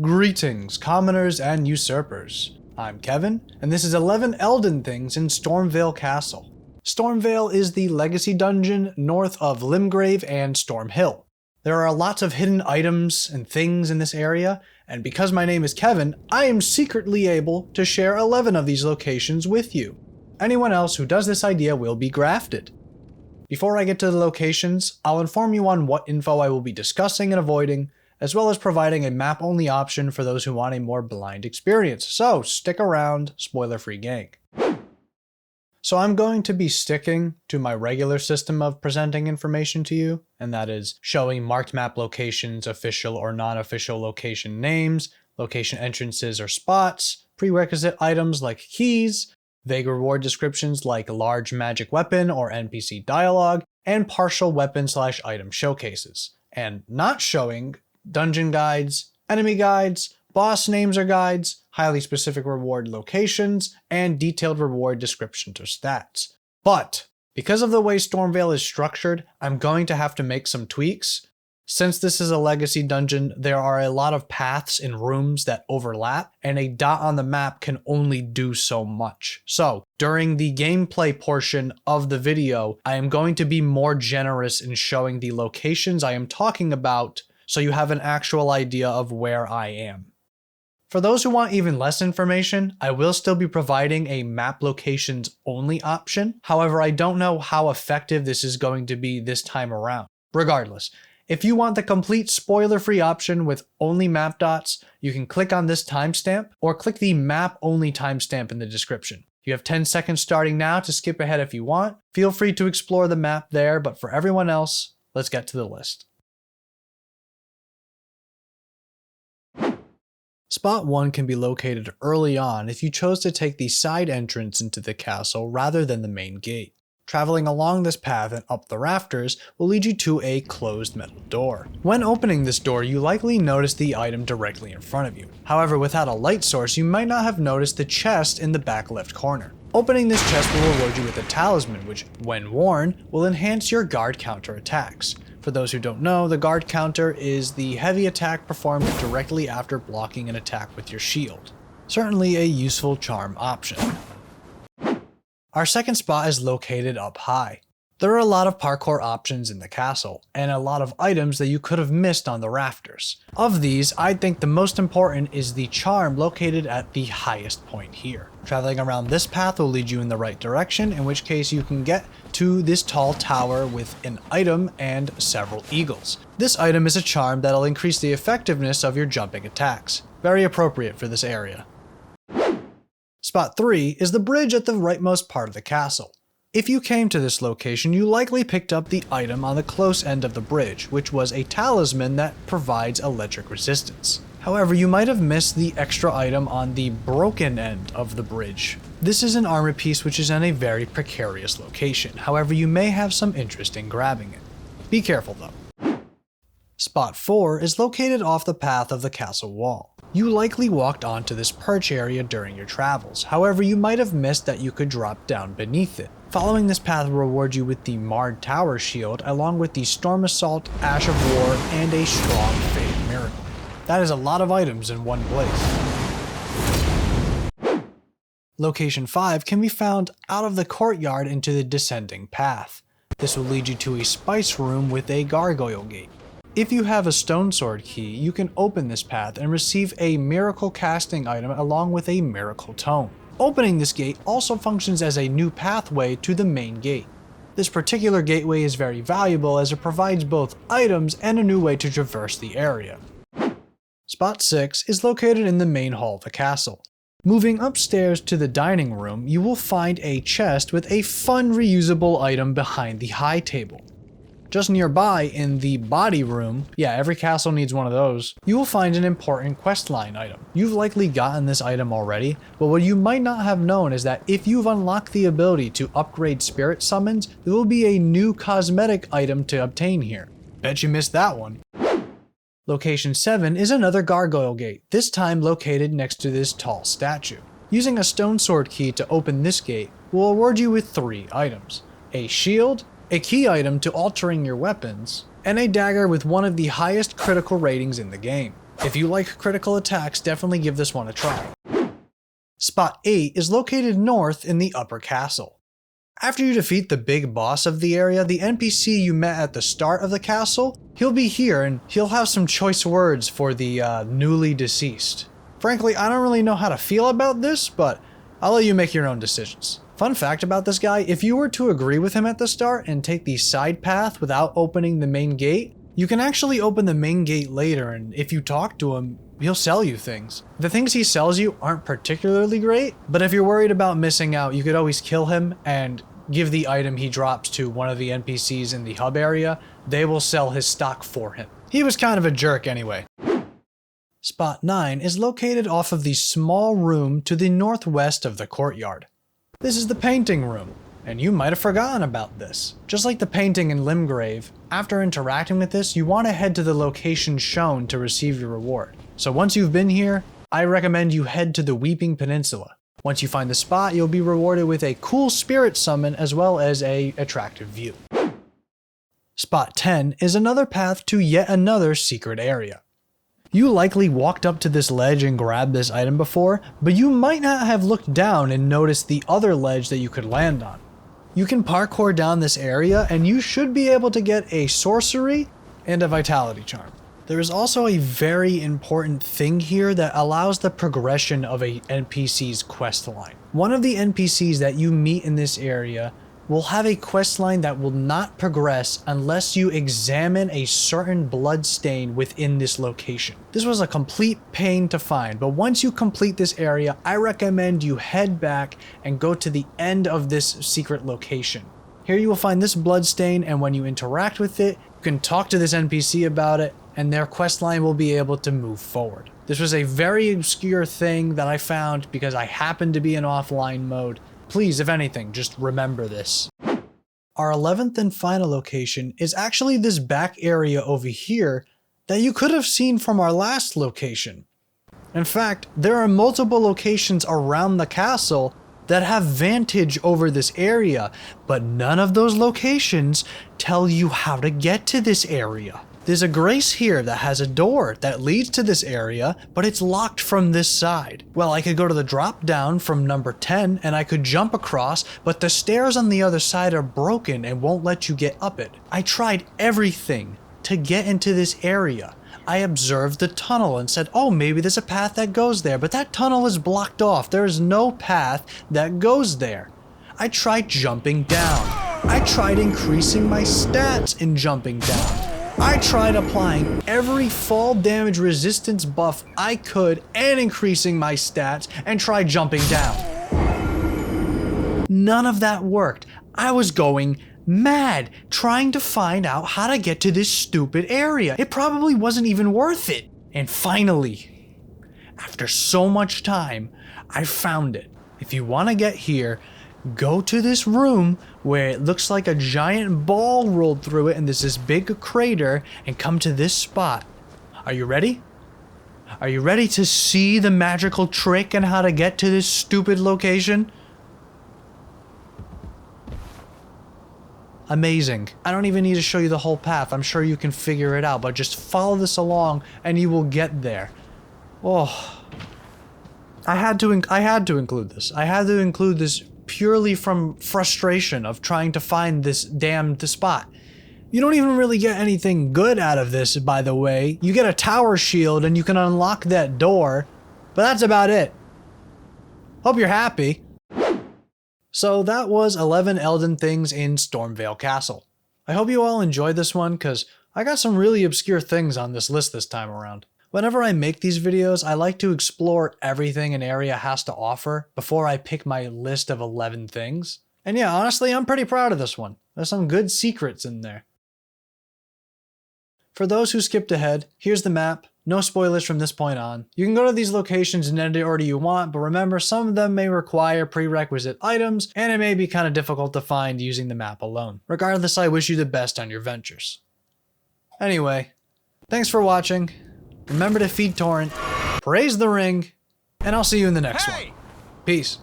Greetings, commoners and usurpers. I'm Kevin, and this is 11 Elden Things in Stormveil Castle. Stormveil is the legacy dungeon north of Limgrave and Stormhill. There are lots of hidden items and things in this area, and because my name is Kevin, I am secretly able to share 11 of these locations with you. Anyone else who does this idea will be grafted. Before I get to the locations, I'll inform you on what info I will be discussing and avoiding, as well as providing a map-only option for those who want a more blind experience. So stick around, spoiler-free gang. So I'm going to be sticking to my regular system of presenting information to you, and that is showing marked map locations, official or non-official location names, location entrances or spots, prerequisite items like keys, vague reward descriptions like large magic weapon or NPC dialogue, and partial weapon/item showcases, and not showing dungeon guides, enemy guides, boss names or guides, highly specific reward locations, and detailed reward descriptions or stats. But because of the way Stormveil is structured, I'm going to have to make some tweaks. Since this is a legacy dungeon, there are a lot of paths and rooms that overlap, and a dot on the map can only do so much. So during the gameplay portion of the video, I am going to be more generous in showing the locations I am talking about, so you have an actual idea of where I am. For those who want even less information, I will still be providing a map locations only option. However, I don't know how effective this is going to be this time around. Regardless, if you want the complete spoiler-free option with only map dots, you can click on this timestamp or click the map only timestamp in the description. You have 10 seconds starting now to skip ahead if you want. Feel free to explore the map there, but for everyone else, let's get to the list. Spot 1 can be located early on if you chose to take the side entrance into the castle rather than the main gate. Traveling along this path and up the rafters will lead you to a closed metal door. When opening this door, you likely notice the item directly in front of you. However, without a light source, you might not have noticed the chest in the back left corner. Opening this chest will reward you with a talisman, which, when worn, will enhance your guard counter attacks. For those who don't know, the guard counter is the heavy attack performed directly after blocking an attack with your shield. Certainly a useful charm option. Our second spot is located up high. There are a lot of parkour options in the castle, and a lot of items that you could have missed on the rafters. Of these, I think the most important is the charm located at the highest point here. Traveling around this path will lead you in the right direction, in which case you can get to this tall tower with an item and several eagles. This item is a charm that'll increase the effectiveness of your jumping attacks. Very appropriate for this area. Spot 3 is the bridge at the rightmost part of the castle. If you came to this location, you likely picked up the item on the close end of the bridge, which was a talisman that provides electric resistance. However, you might have missed the extra item on the broken end of the bridge. This is an armor piece which is in a very precarious location. However, you may have some interest in grabbing it. Be careful though. Spot 4 is located off the path of the castle wall. You likely walked onto this perch area during your travels. However, you might have missed that you could drop down beneath it. Following this path will reward you with the Marred Tower Shield, along with the Storm Assault, Ash of War, and a strong Fade Miracle. That is a lot of items in one place. Location 5 can be found out of the courtyard into the descending path. This will lead you to a spice room with a gargoyle gate. If you have a stone sword key, you can open this path and receive a miracle casting item along with a miracle tome. Opening this gate also functions as a new pathway to the main gate. This particular gateway is very valuable as it provides both items and a new way to traverse the area. Spot 6 is located in the main hall of the castle. Moving upstairs to the dining room, you will find a chest with a fun reusable item behind the high table. Just nearby in the body room, yeah, every castle needs one of those, you will find an important questline item. You've likely gotten this item already, but what you might not have known is that if you've unlocked the ability to upgrade spirit summons, there will be a new cosmetic item to obtain here. Bet you missed that one. Location 7 is another gargoyle gate, this time located next to this tall statue. Using a stone sword key to open this gate will award you with 3 items: a shield, a key item to altering your weapons, and a dagger with one of the highest critical ratings in the game. If you like critical attacks, definitely give this one a try. Spot 8 is located north in the upper castle. After you defeat the big boss of the area, the NPC you met at the start of the castle, he'll be here and he'll have some choice words for the newly deceased. Frankly, I don't really know how to feel about this, but I'll let you make your own decisions. Fun fact about this guy, if you were to agree with him at the start and take the side path without opening the main gate, you can actually open the main gate later, and if you talk to him, he'll sell you things. The things he sells you aren't particularly great, but if you're worried about missing out, you could always kill him and give the item he drops to one of the NPCs in the hub area. They will sell his stock for him. He was kind of a jerk anyway. Spot 9 is located off of the small room to the northwest of the courtyard. This is the painting room, and you might have forgotten about this. Just like the painting in Limgrave, after interacting with this, you want to head to the location shown to receive your reward. So once you've been here, I recommend you head to the Weeping Peninsula. Once you find the spot, you'll be rewarded with a cool spirit summon as well as an attractive view. Spot 10 is another path to yet another secret area. You likely walked up to this ledge and grabbed this item before, but you might not have looked down and noticed the other ledge that you could land on. You can parkour down this area and you should be able to get a sorcery and a vitality charm. There is also a very important thing here that allows the progression of a NPC's quest line. One of the NPCs that you meet in this area will have a quest line that will not progress unless you examine a certain blood stain within this location. This was a complete pain to find, but once you complete this area, I recommend you head back and go to the end of this secret location. Here you will find this blood stain, and when you interact with it, you can talk to this NPC about it, and their quest line will be able to move forward. This was a very obscure thing that I found because I happened to be in offline mode. Please, if anything, just remember this. Our 11th and final location is actually this back area over here that you could have seen from our last location. In fact, there are multiple locations around the castle that have vantage over this area, but none of those locations tell you how to get to this area. There's a grace here that has a door that leads to this area, but it's locked from this side. Well, I could go to the drop down from number 10 and I could jump across, but the stairs on the other side are broken and won't let you get up it. I tried everything to get into this area. I observed the tunnel and said, oh, maybe there's a path that goes there, but that tunnel is blocked off. There is no path that goes there. I tried jumping down. I tried increasing my stats in jumping down. I tried applying every fall damage resistance buff I could and increasing my stats and tried jumping down. None of that worked. I was going mad trying to find out how to get to this stupid area. It probably wasn't even worth it. And finally, after so much time, I found it. If you want to get here, go to this room where it looks like a giant ball rolled through it and there's this big crater, and come to this spot. Are you ready? Are you ready to see the magical trick and how to get to this stupid location? Amazing. I don't even need to show you the whole path. I'm sure you can figure it out, but just follow this along and you will get there. Oh, I had to include this. I had to include this purely from frustration of trying to find this damned spot. You don't even really get anything good out of this, by the way. You get a tower shield and you can unlock that door, but that's about it. Hope you're happy. So that was 11 Elden Things in Stormveil Castle. I hope you all enjoyed this one, because I got some really obscure things on this list this time around. Whenever I make these videos, I like to explore everything an area has to offer before I pick my list of 11 things. And yeah, honestly, I'm pretty proud of this one. There's some good secrets in there. For those who skipped ahead, here's the map. No spoilers from this point on. You can go to these locations in any order you want, but remember, some of them may require prerequisite items, and it may be kind of difficult to find using the map alone. Regardless, I wish you the best on your ventures. Anyway, thanks for watching. Remember to feed Torrent, praise the ring, and I'll see you in the next one. Peace.